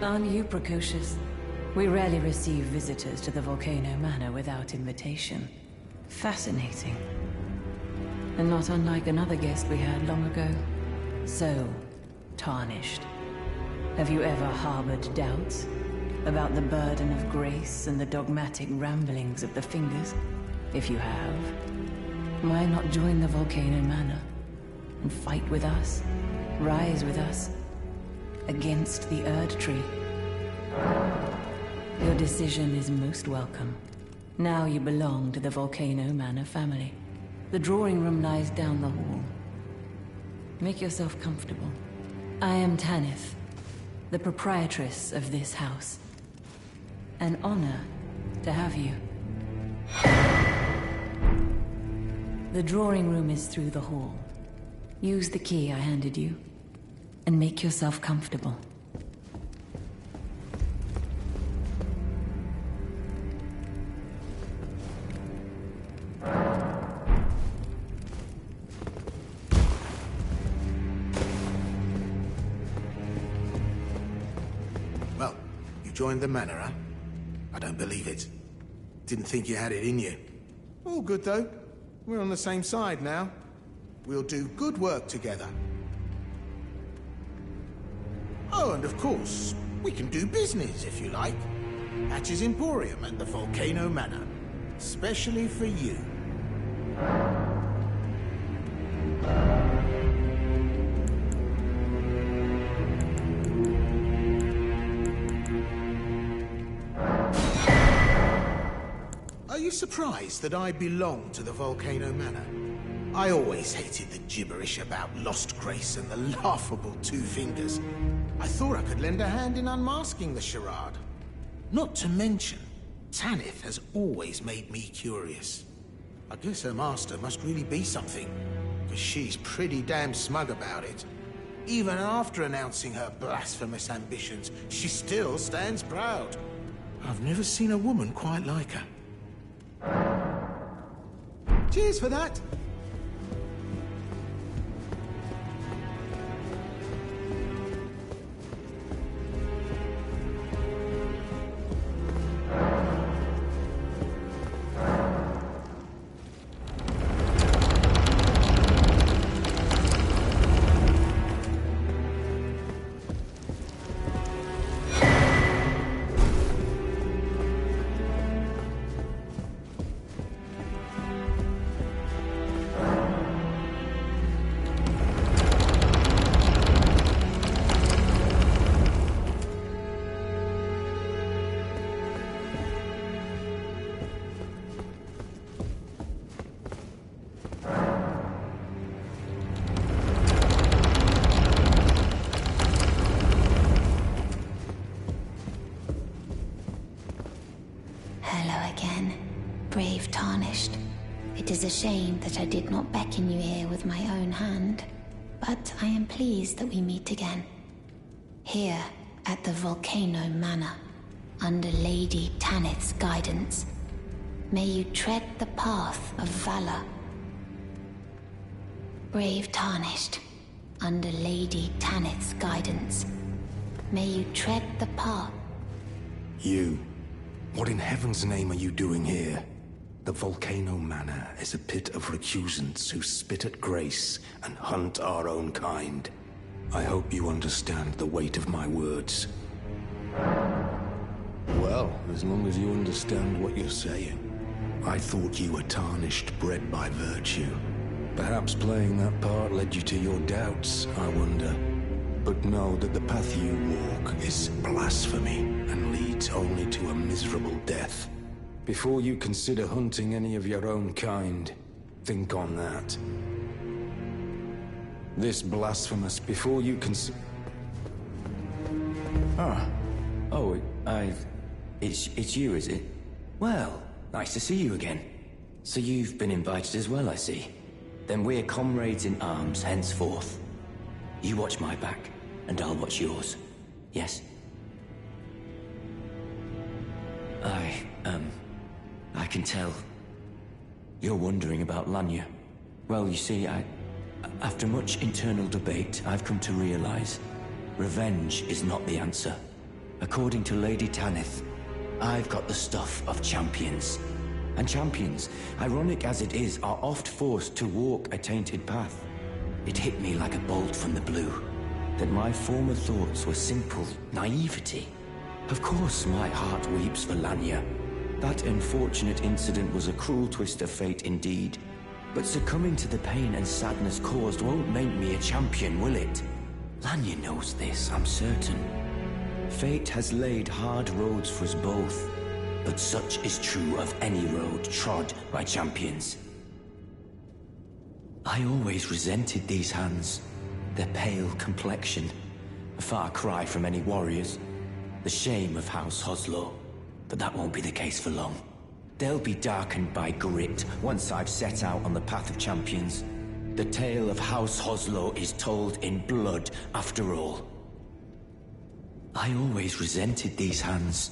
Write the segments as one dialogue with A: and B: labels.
A: Aren't you precocious? We rarely receive visitors to the Volcano Manor without invitation. Fascinating. And not unlike another guest we had long ago. So, tarnished. Have you ever harbored doubts about the burden of grace and the dogmatic ramblings of the Fingers? If you have, why not join the Volcano Manor and fight with us, rise with us, against the Erdtree? Your decision is most welcome. Now you belong to the Volcano Manor family. The drawing room lies down the hall. Make yourself comfortable. I am Tanith, the proprietress of this house. An honor to have you. The drawing room is through the hall. Use the key I handed you, and make yourself comfortable.
B: Well, you joined the manor, huh? I don't believe it. Didn't think you had it in you. All good, though. We're on the same side now. We'll do good work together. Oh, and of course, we can do business, if you like. Hatch's Emporium at the Volcano Manor. Especially for you. Are you surprised that I belong to the Volcano Manor? I always hated the gibberish about lost grace and the laughable Two Fingers. I thought I could lend a hand in unmasking the charade. Not to mention, Tanith has always made me curious. I guess her master must really be something, because she's pretty damn smug about it. Even after announcing her blasphemous ambitions, she still stands proud. I've never seen a woman quite like her. Cheers for that!
C: Brave Tarnished. It is a shame that I did not beckon you here with my own hand, but I am pleased that we meet again. Here, at the Volcano Manor, under Lady Tanith's guidance. May you tread the path of valor. Brave Tarnished, under Lady Tanith's guidance. May you tread the path.
D: You. What in heaven's name are you doing here? The Volcano Manor is a pit of recusants who spit at grace and hunt our own kind. I hope you understand the weight of my words. Well, as long as you understand what you're saying. I thought you were tarnished, bred by virtue. Perhaps playing that part led you to your doubts, I wonder. But know that the path you walk is blasphemy and leads only to a miserable death. Before you consider hunting any of your own kind, think on that. This blasphemous, before you consider...
E: Oh, it's you, is it? Well, nice to see you again. So you've been invited as well, I see. Then we're comrades in arms henceforth. You watch my back, and I'll watch yours. Yes? I can tell. You're wondering about Lanya. Well, you see, after much internal debate, I've come to realize revenge is not the answer. According to Lady Tanith, I've got the stuff of champions. And champions, ironic as it is, are oft forced to walk a tainted path. It hit me like a bolt from the blue, that my former thoughts were simple naivety. Of course my heart weeps for Lanya. That unfortunate incident was a cruel twist of fate indeed. But succumbing to the pain and sadness caused won't make me a champion, will it? Lanya knows this, I'm certain. Fate has laid hard roads for us both, but such is true of any road trod by champions. I always resented these hands, their pale complexion, a far cry from any warriors. The shame of House Hoslow, but that won't be the case for long. They'll be darkened by grit once I've set out on the path of champions. The tale of House Hoslow is told in blood, after all. I always resented these hands.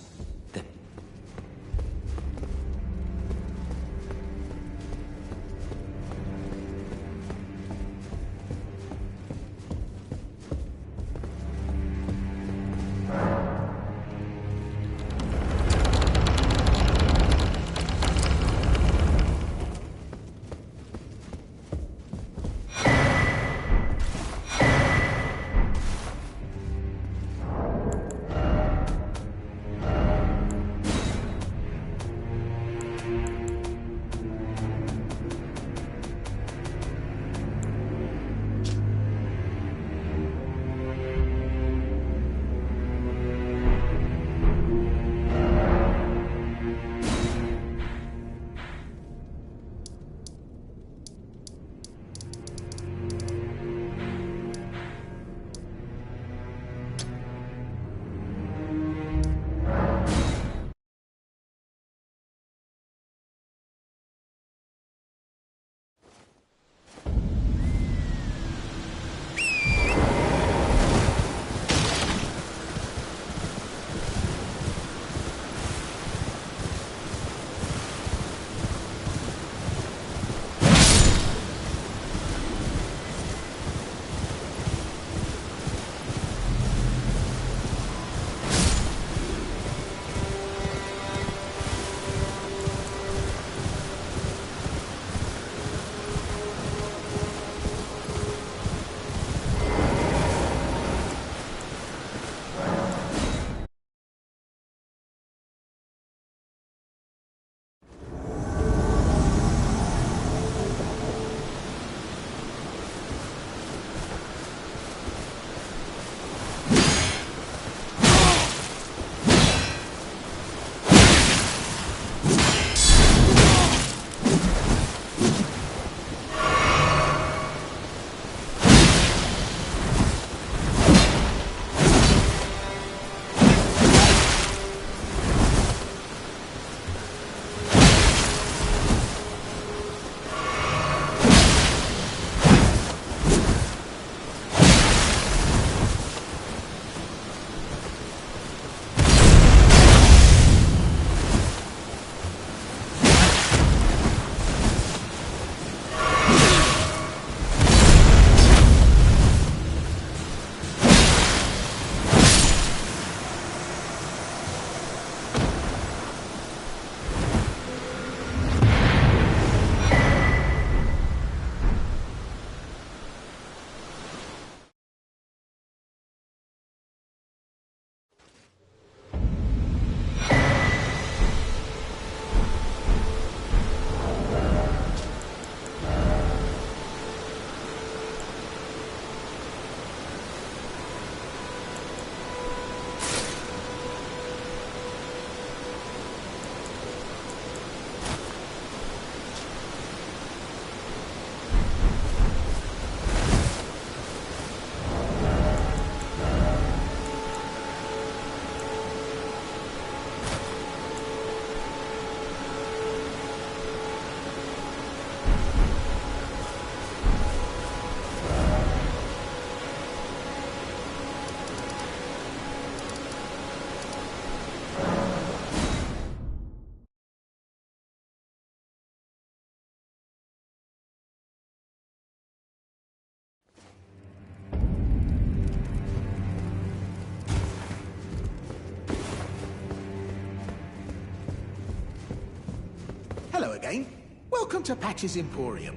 B: Welcome to Patch's Emporium.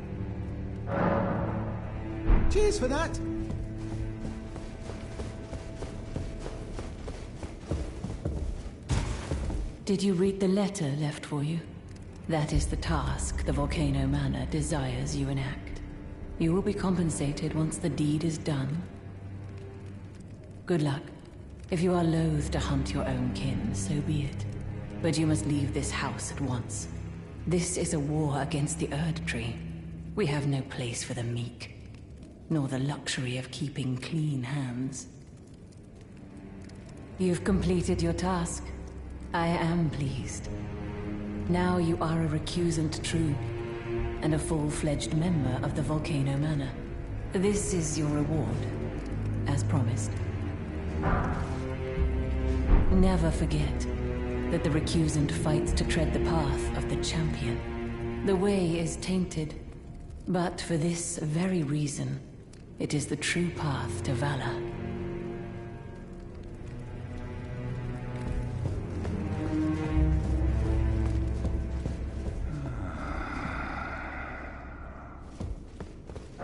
B: Cheers for that.
A: Did you read the letter left for you? That is the task the Volcano Manor desires you enact. You will be compensated once the deed is done. Good luck. If you are loath to hunt your own kin, so be it. But you must leave this house at once. This is a war against the Erdtree. We have no place for the meek, nor the luxury of keeping clean hands. You've completed your task. I am pleased. Now you are a recusant true, and a full-fledged member of the Volcano Manor. This is your reward, as promised. Never forget that the recusant fights to tread the path of the champion. The way is tainted, but for this very reason, it is the true path to valor.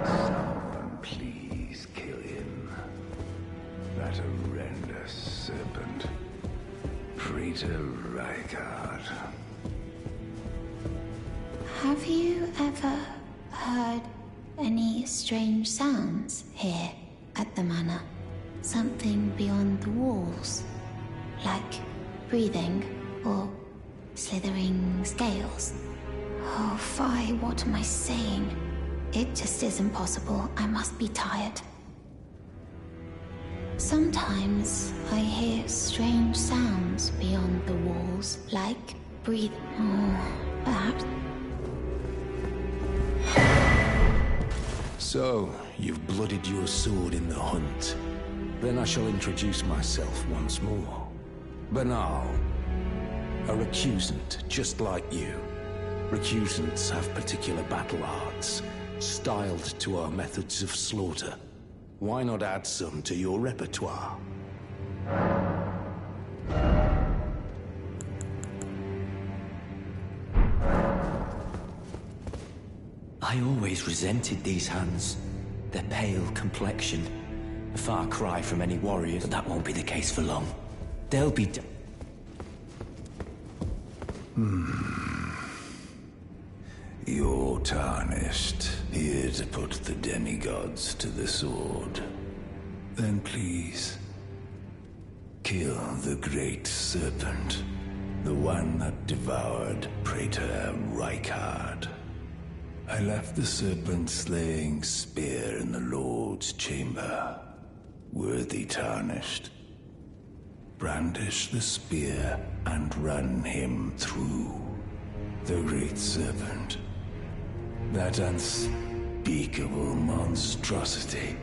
D: Someone please kill him. That horrendous serpent. Praetor Rykard.
C: Have you ever heard any strange sounds here at the manor? Something beyond the walls? Like breathing or slithering scales? Oh, Phi, what am I saying? It just isn't possible. I must be tired. Sometimes I hear strange sounds beyond the walls, like breathing. Oh, perhaps.
D: So, you've blooded your sword in the hunt. Then I shall introduce myself once more. Banal. A recusant, just like you. Recusants have particular battle arts, styled to our methods of slaughter. Why not add some to your repertoire?
E: I always resented these hands. Their pale complexion. A far cry from any warrior, but that won't be the case for long. They'll be
D: You're tarnished, here to put the demigods to the sword. Then please, kill the great serpent, the one that devoured Praetor Rykard. I left the serpent-slaying spear in the Lord's chamber. Worthy tarnished. Brandish the spear and run him through. The great serpent. That unspeakable monstrosity.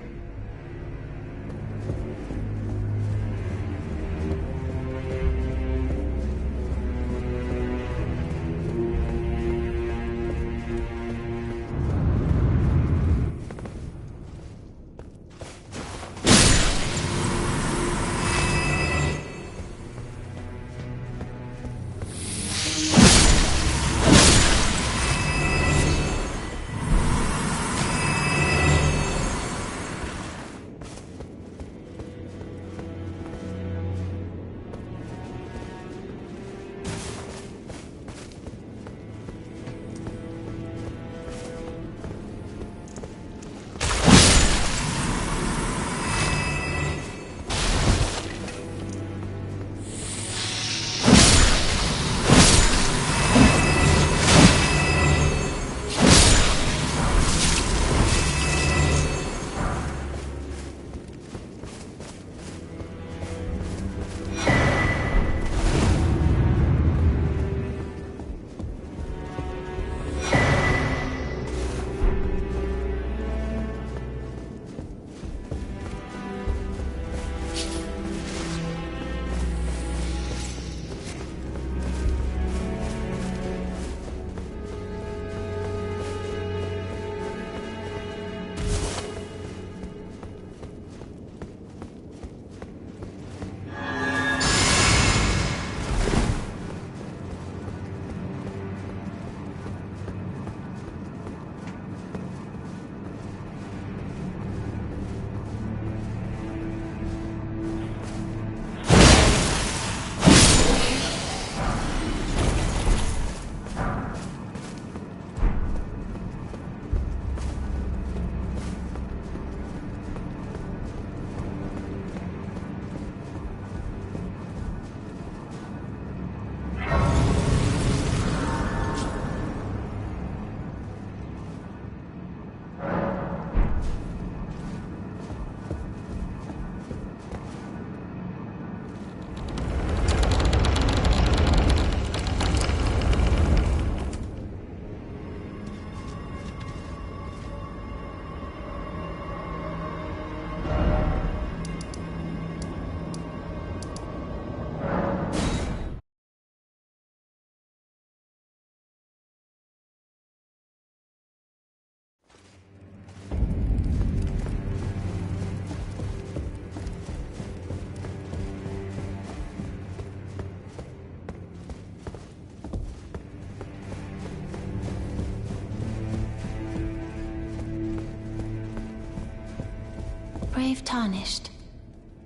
C: Brave Tarnished.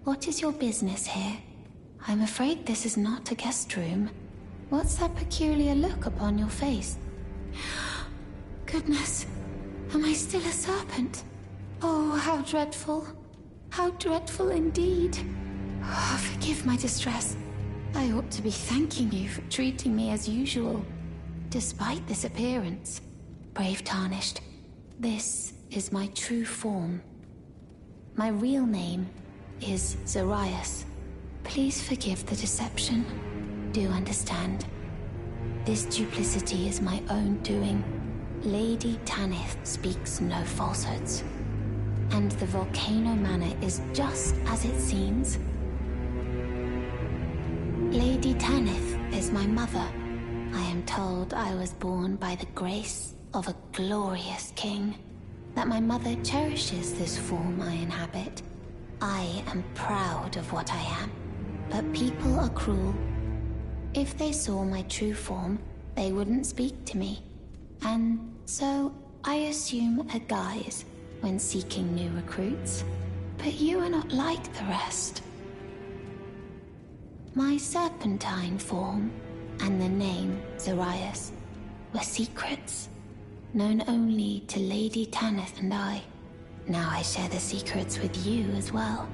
C: What is your business here? I'm afraid this is not a guest room. What's that peculiar look upon your face? Goodness, am I still a serpent? Oh, how dreadful. How dreadful indeed. Oh, forgive my distress. I ought to be thanking you for treating me as usual. Despite this appearance, Brave Tarnished, this is my true form. My real name is Zarias. Please forgive the deception. Do understand. This duplicity is my own doing. Lady Tanith speaks no falsehoods. And the Volcano Manor is just as it seems. Lady Tanith is my mother. I am told I was born by the grace of a glorious king. That my mother cherishes this form I inhabit. I am proud of what I am. But people are cruel. If they saw my true form, they wouldn't speak to me. And so I assume a guise when seeking new recruits. But you are not like the rest. My serpentine form and the name Zarias were secrets, known only to Lady Tanith and I. Now I share the secrets with you as well.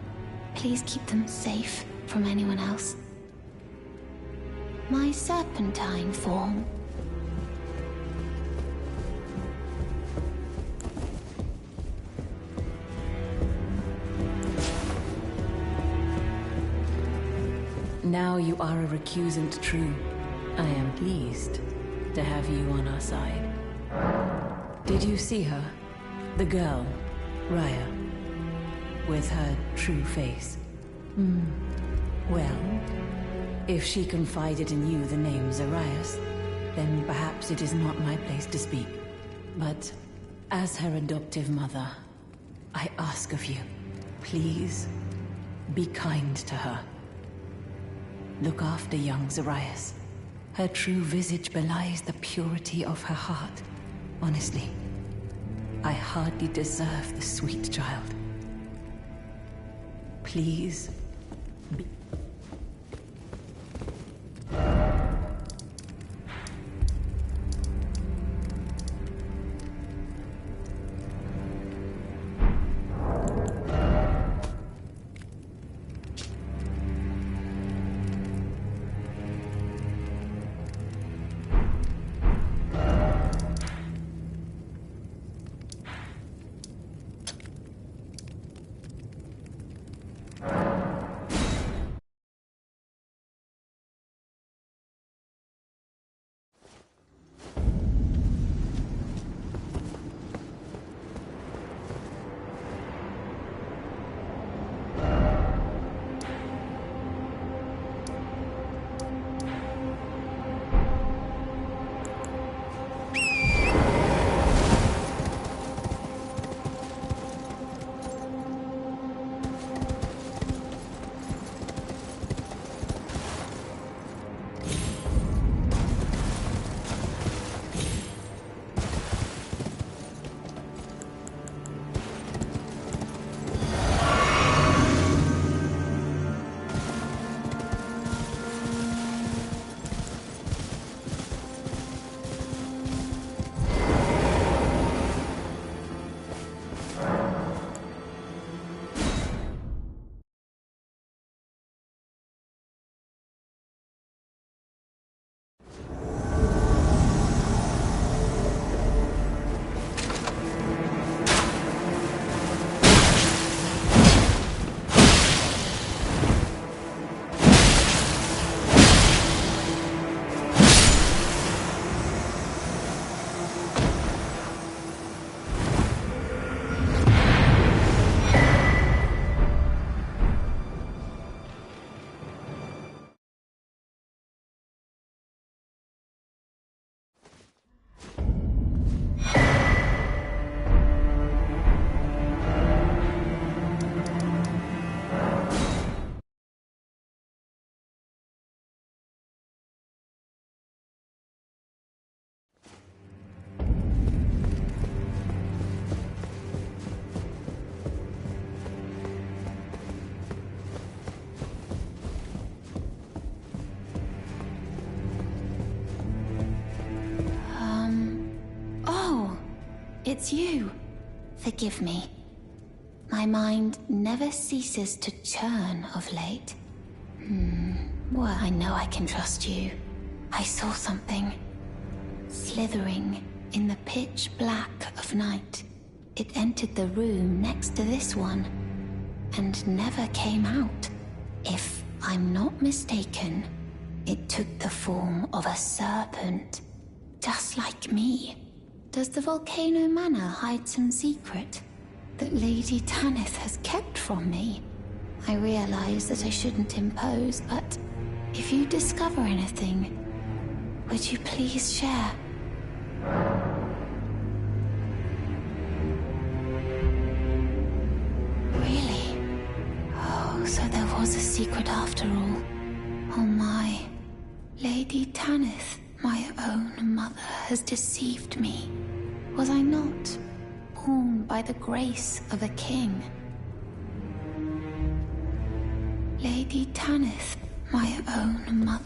C: Please keep them safe from anyone else. My serpentine form.
A: Now you are a recusant true. I am pleased to have you on our side. Did you see her? The girl, Raya, with her true face. Well, if she confided in you the name Zarias, then perhaps it is not my place to speak. But as her adoptive mother, I ask of you, please be kind to her. Look after young Zarias. Her true visage belies the purity of her heart. Honestly, I hardly deserve the sweet child. Please be...
C: it's you. Forgive me. My mind never ceases to churn of late. Well, I know I can trust you. I saw something slithering in the pitch black of night. It entered the room next to this one and never came out. If I'm not mistaken, it took the form of a serpent, just like me. Does the Volcano Manor hide some secret that Lady Tanith has kept from me? I realize that I shouldn't impose, but if you discover anything, would you please share? Really? Oh, so there was a secret after all. Oh my. Lady Tanith, my own mother, has deceived me. Was I not born by the grace of a king? Lady Tanith, my own mother.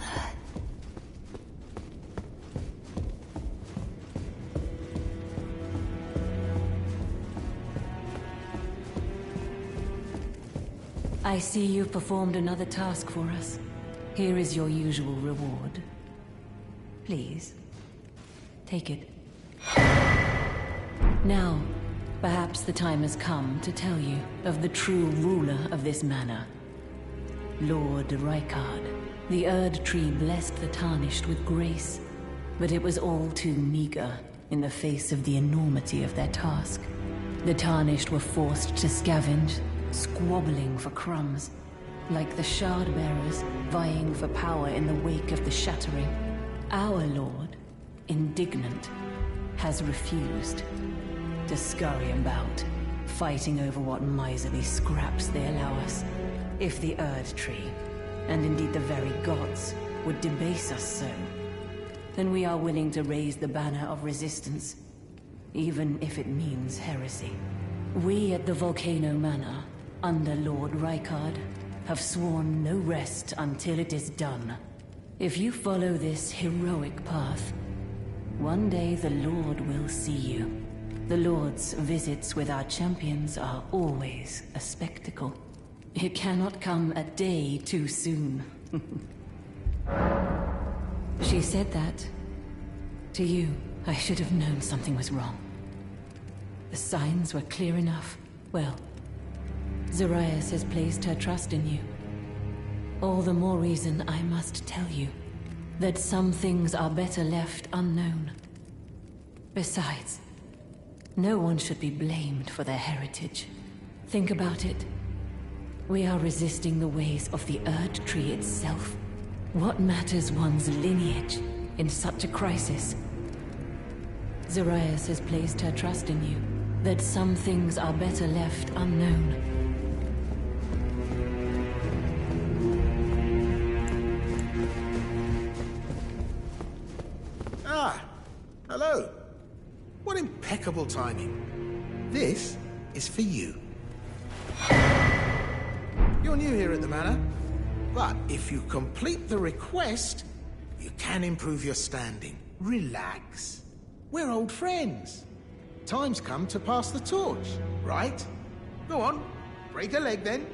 A: I see you've performed another task for us. Here is your usual reward. Please, take it. Now, perhaps the time has come to tell you of the true ruler of this manor. Lord Rykard. The Erdtree blessed the Tarnished with grace, but it was all too meager in the face of the enormity of their task. The Tarnished were forced to scavenge, squabbling for crumbs, like the Shard-bearers vying for power in the wake of the Shattering. Our Lord, indignant, has refused to scurry about, fighting over what miserly scraps they allow us. If the Erdtree, and indeed the very gods, would debase us so, then we are willing to raise the banner of resistance, even if it means heresy. We at the Volcano Manor, under Lord Rykard, have sworn no rest until it is done. If you follow this heroic path, one day the Lord will see you. The Lord's visits with our champions are always a spectacle. It cannot come a day too soon. She said that. To you, I should have known something was wrong. The signs were clear enough. Well, Zarias has placed her trust in you. All the more reason I must tell you that some things are better left unknown. Besides, no one should be blamed for their heritage. Think about it. We are resisting the ways of the Erdtree itself. What matters one's lineage in such a crisis? Zarias has placed her trust in you, that some things are better left unknown.
B: Ah, hello. What impeccable timing. This is for you. You're new here at the manor, but if you complete the request, you can improve your standing. Relax. We're old friends. Time's come to pass the torch, right? Go on, break a leg then.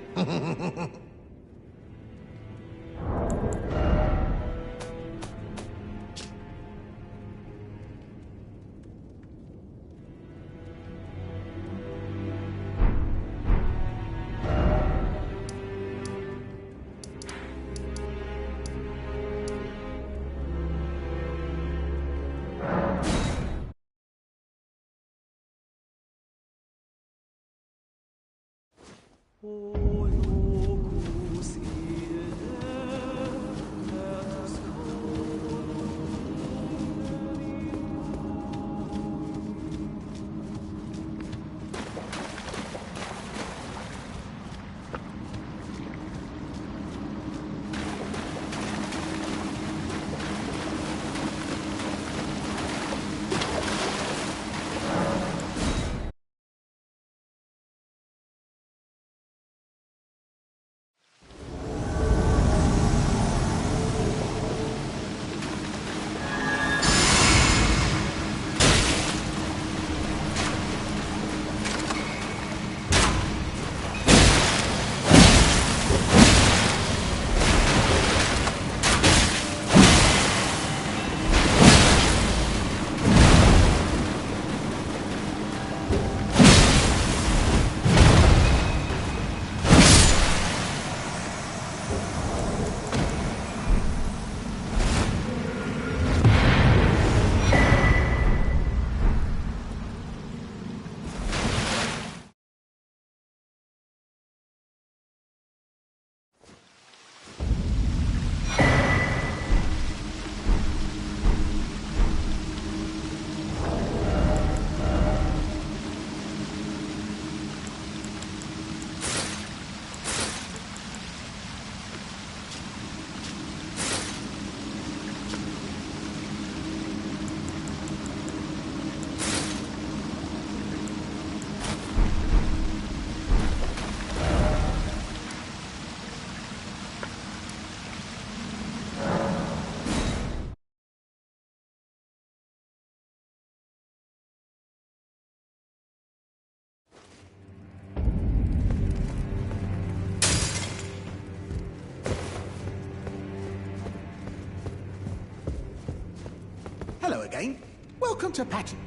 B: Hello again. Welcome to Patton.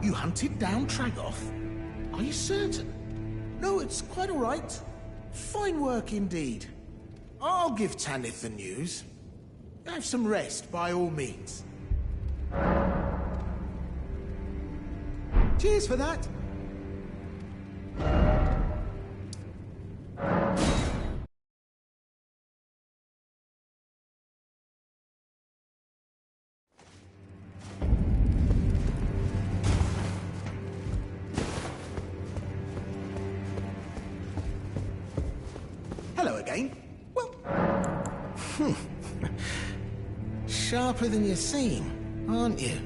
B: You hunted down Tragoth? Are you certain? No, it's quite all right. Fine work indeed. I'll give Tanith the news. Have some rest, by all means. Cheers for that. Hello again. Well... Sharper than you seem, aren't you?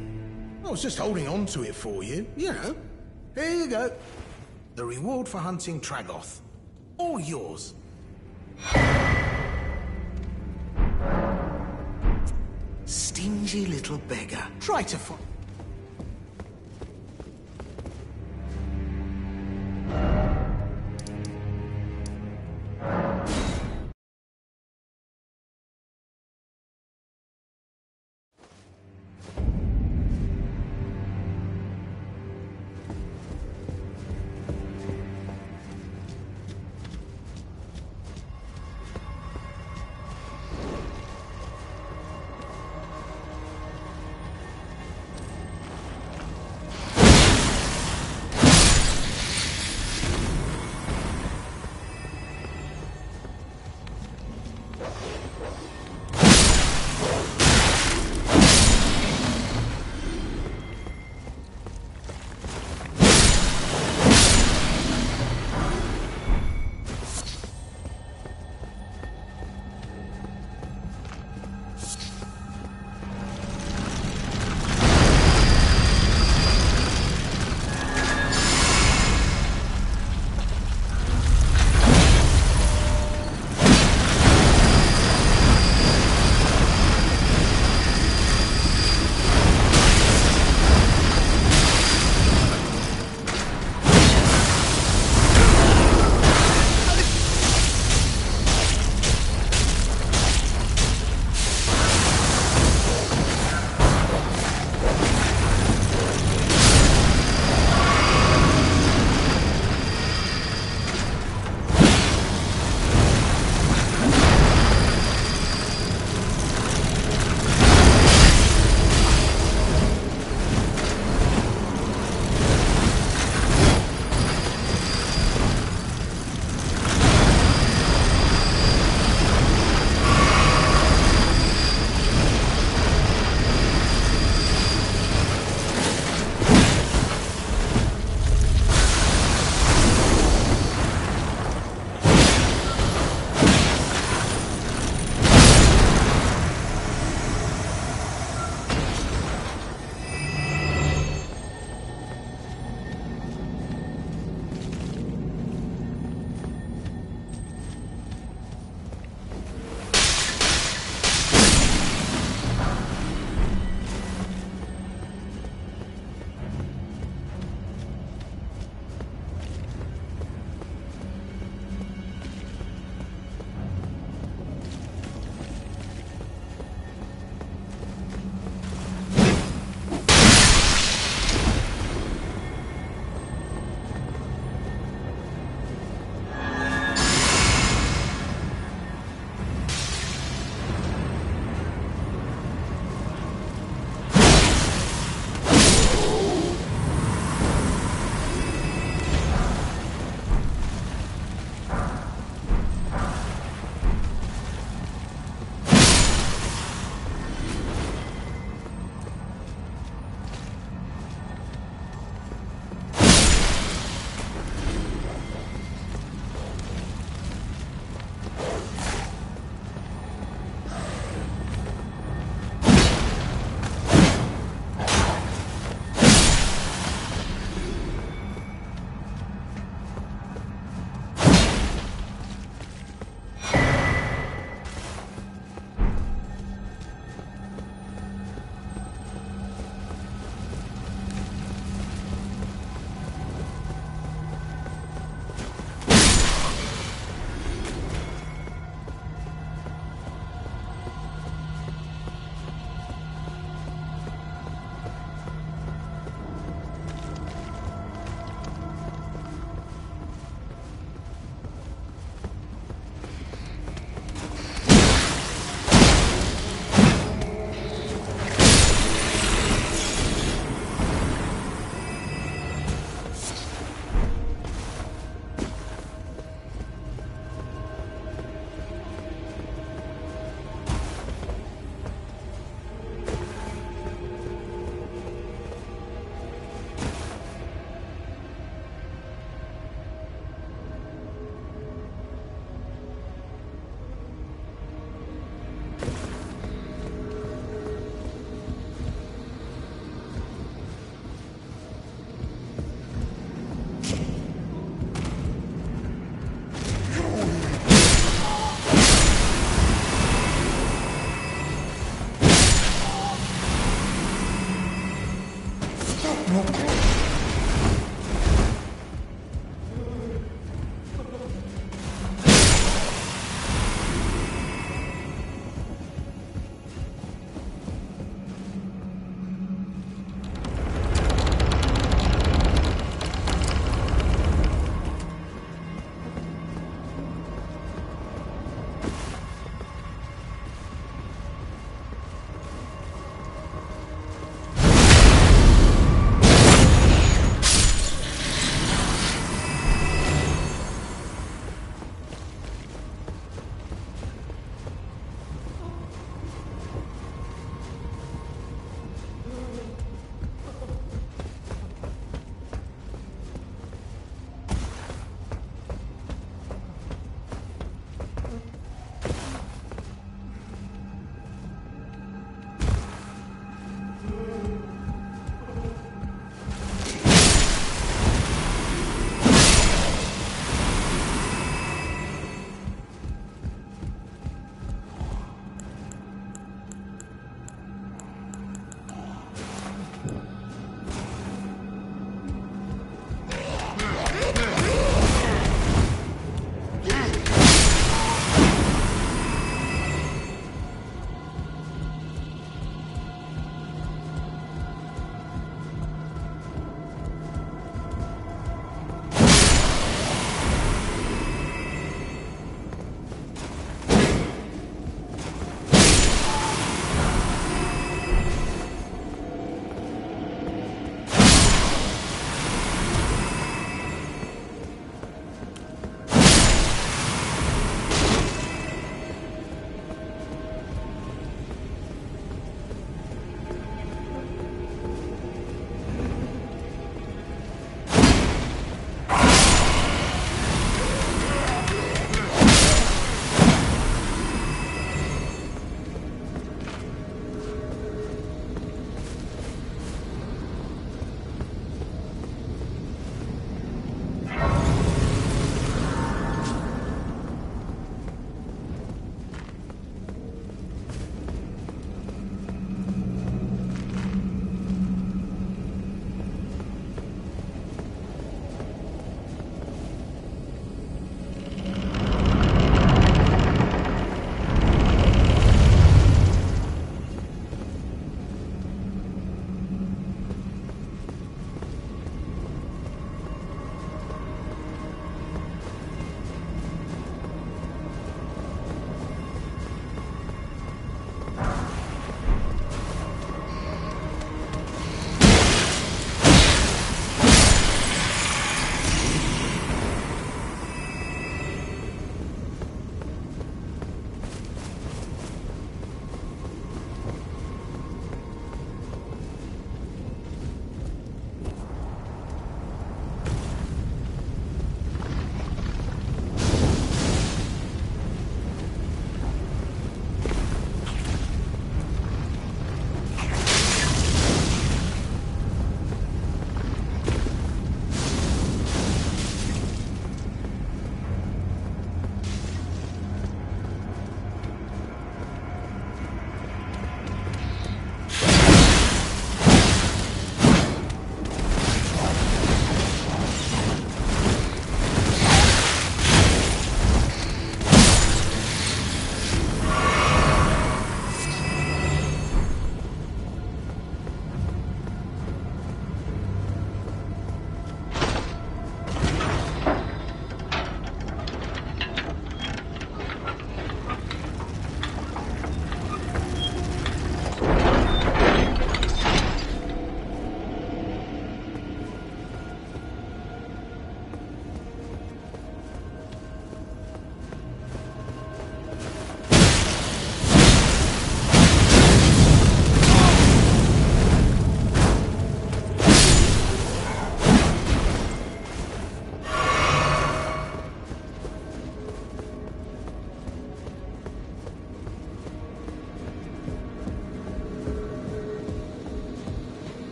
B: I was just holding on to it for you, you know. Here you go. The reward for hunting Tragoth. All yours. Stingy little beggar. Try to find...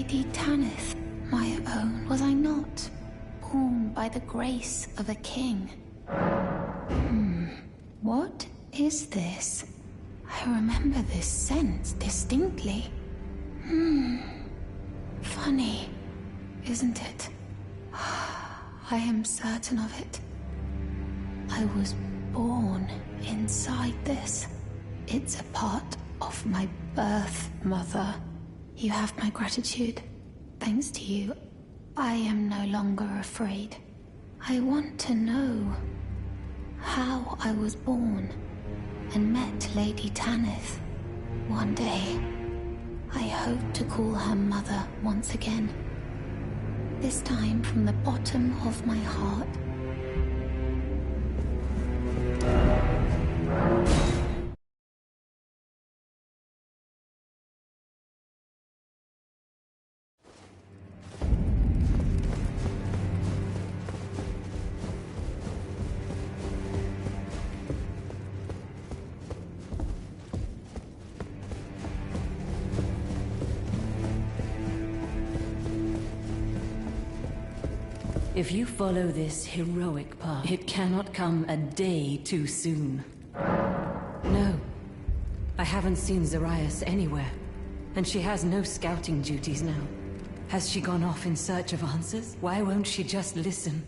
C: Lady Tanith, my own, was I not born by the grace of a king? What is this? I remember this scent distinctly. Funny, isn't it? I am certain of it. I was born inside this. It's a part of my birth, Mother. You have my gratitude. Thanks to you, I am no longer afraid. I want to know how I was born and met Lady Tanith. One day, I hope to call her mother once again. This time from the bottom of my heart.
A: If you follow this heroic path, it cannot come a day too soon. No. I haven't seen Zarias anywhere, and she has no scouting duties now. Has she gone off in search of answers? Why won't she just listen?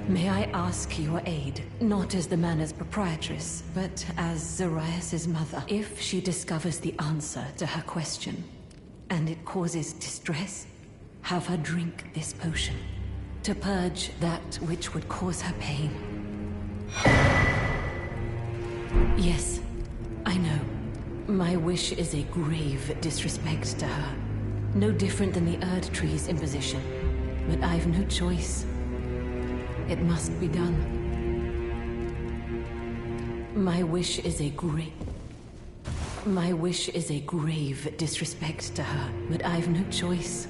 A: May I ask your aid, not as the manor's proprietress, but as Zarias' mother? If she discovers the answer to her question, and it causes distress, have her drink this potion to purge that which would cause her pain. Yes, I know. My wish is a grave disrespect to her. No different than the Erdtree's imposition. But I've no choice. It must be done. My wish is a grave disrespect to her, but I've no choice.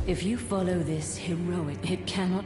A: If you follow this heroic, it cannot...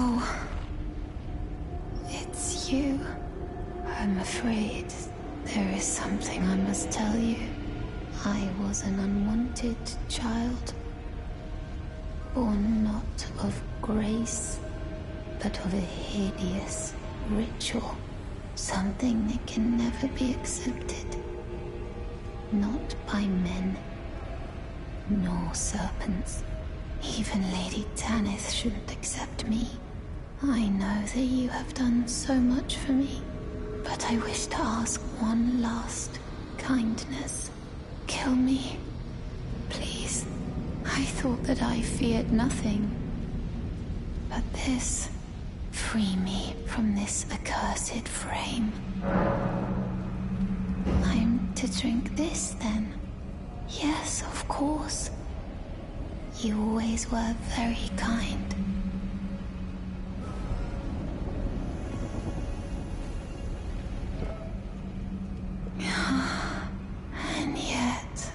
C: Oh. It's you. I'm afraid there is something I must tell you. I was an unwanted child. Born not of grace, but of a hideous ritual. Something that can never be accepted. Not by men, nor serpents. Even Lady Tanith shouldn't accept me. I know that you have done so much for me, but I wish to ask one last kindness. Kill me, please. I thought that I feared nothing. But this... free me from this accursed frame. I'm to drink this, then? Yes, of course. You always were very kind. And yet...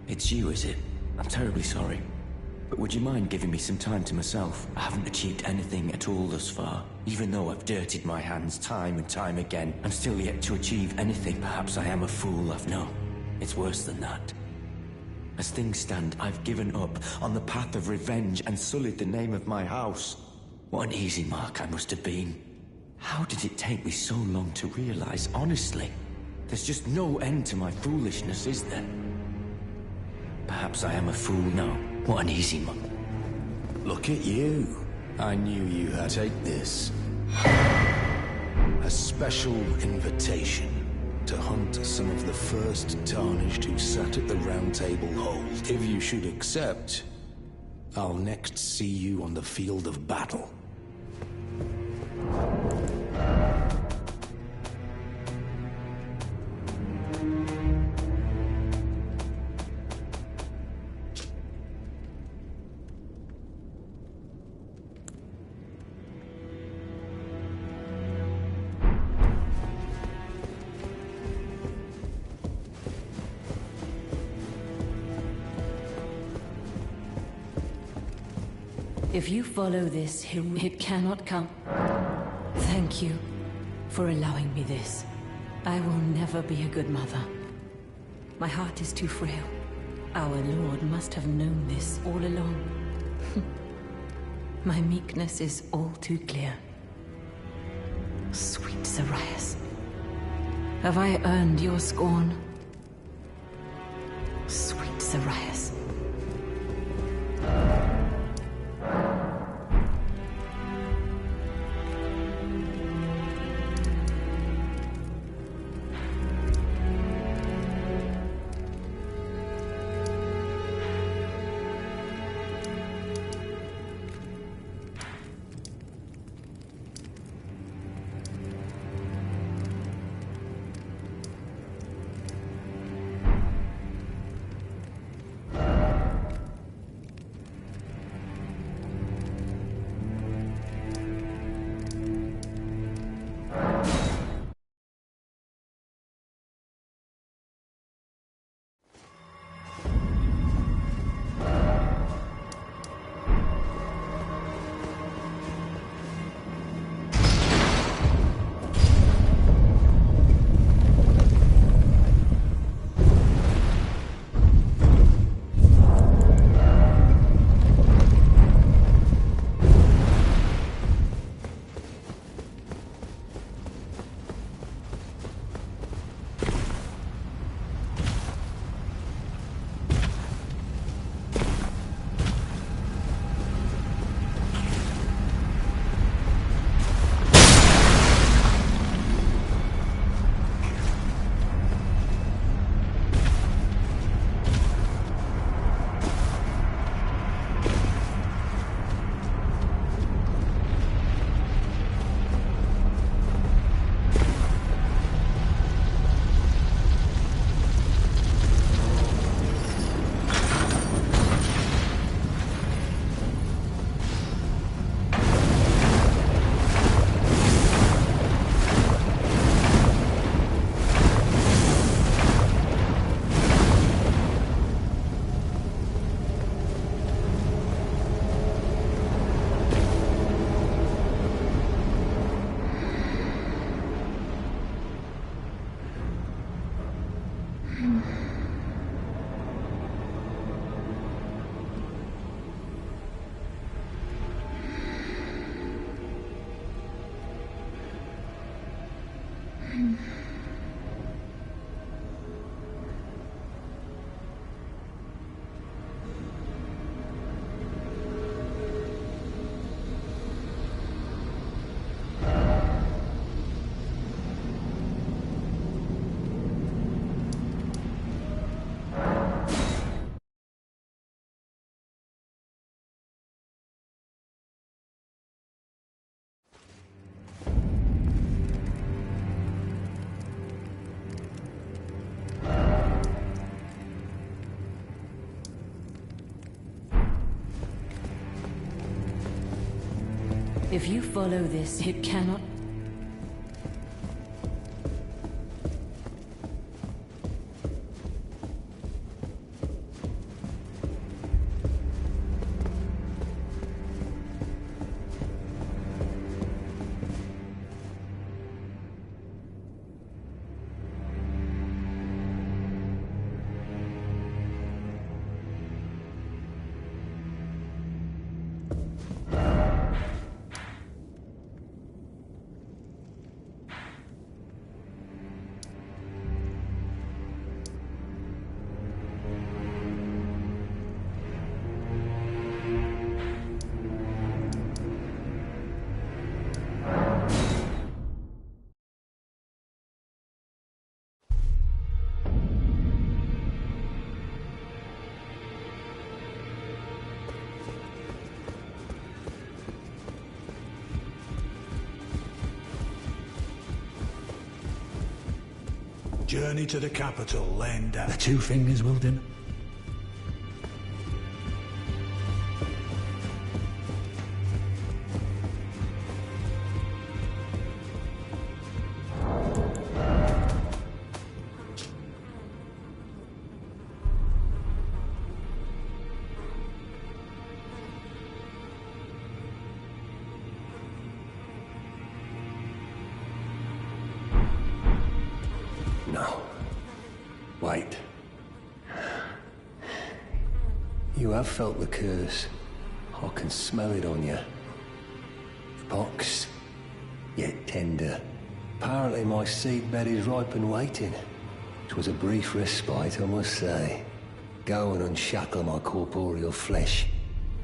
E: It's you, is it? I'm terribly sorry. But would you mind giving me some time to myself? I haven't achieved anything at all thus far. Even though I've dirtied my hands time and time again, I'm still yet to achieve anything. Perhaps I am a fool, I've known. It's worse than that. As things stand, I've given up on the path of revenge and sullied the name of my house. What an easy mark I must have been. How did it take me so long to realize, honestly? There's just no end to my foolishness, is there? Perhaps I am a fool now. What an easy mark.
D: Look at you. I knew you had. Take this. A special invitation to hunt some of the first Tarnished who sat at the Round Table Hold. If you should accept, I'll next see you on the field of battle.
A: If you follow this, it cannot come. Thank you for allowing me this. I will never be a good mother. My heart is too frail. Our Lord must have known this all along. My meekness is all too clear. Sweet Sirius, have I earned your scorn? Sweet Sirius. If you follow this, it cannot...
F: Journey to the capital, laying down.
G: The two fingers, Wilden.
H: No. Wait. You have felt the curse. I can smell it on you. Boxed, yet tender. Apparently my seedbed is ripe and waiting. It was a brief respite, I must say. Go and unshackle my corporeal flesh,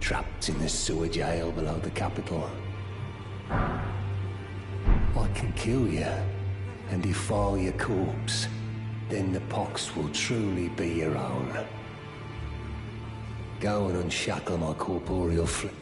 H: trapped in the sewer jail below the capital. I can kill you and defile your corpse. Then the pox will truly be your own. Go and unshackle my corporeal flesh.